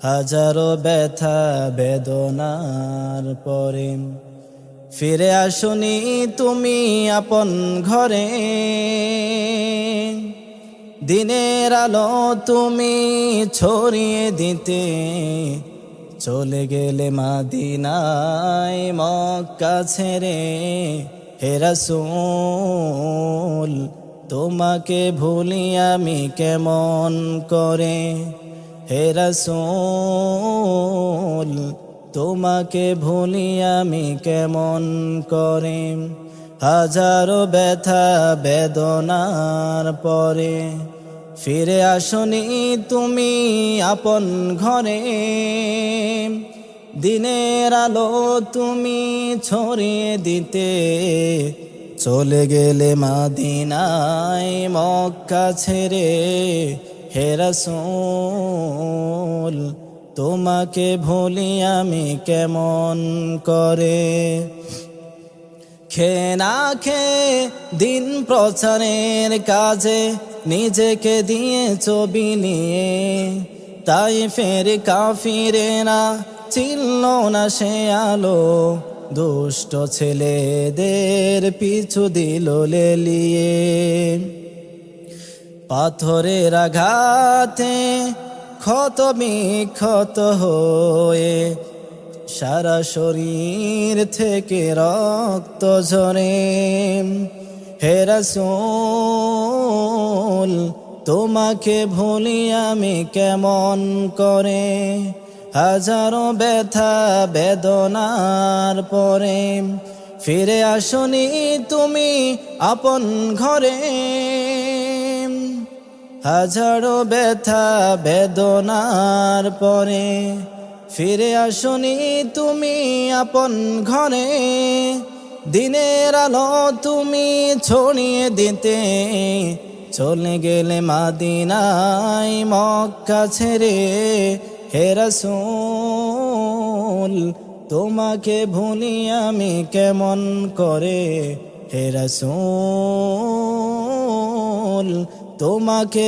হাজারো ব্যথা বেদনার পরে ফিরে আসনি তুমি আপন ঘরে। দিনের আলো তুমি ছড়িয়ে দিতে চলে গেলে মদিনায় মক্কা ছেড়ে। হে রাসূল তোমাকে ভুলি আমি কেমন করে। হে রাসূল তোমাকে ভুলি আমি কেমন করে। হাজারো ব্যথা বেদনার পরে ফিরে আসনি তুমি আপন ঘরে। দিনের আলো তুমি ছড়িয়ে দিতে চলে গেলে মদিনায় মক্কা ছেড়ে। হে রাসূল তোমাকে ভুলি আমি কেমন করে। খেয়ে না খেয়ে দিন প্রচারের কাজে নিজেকে দিয়েছ বিলিয়ে। তাই ফের কাফিরেরা চিনল না সে আলো, দুষ্ট ছেলেদের পিছু দিল লেলিয়ে। পাথরের আঘাতে ক্ষত বিক্ষত হয়ে সারা শরীর থেকে রক্ত ঝরে। হে রাসূল তোমাকে ভুলি আমি কেমন করে। হাজারো ব্যথা বেদনার পরে ফিরে আসনি তুমি আপন ঘরে। হাজারো ব্যথা বেদনার পরে ফিরে আসনি তুমি আপন ঘরে। দিনের আলো তুমি ছড়িয়ে দিতে চলে গেলে মদিনায় মক্কা ছেড়ে। হে রাসূল তোমাকে ভুলি আমি কেমন করে। হে রাসূল তোমাকে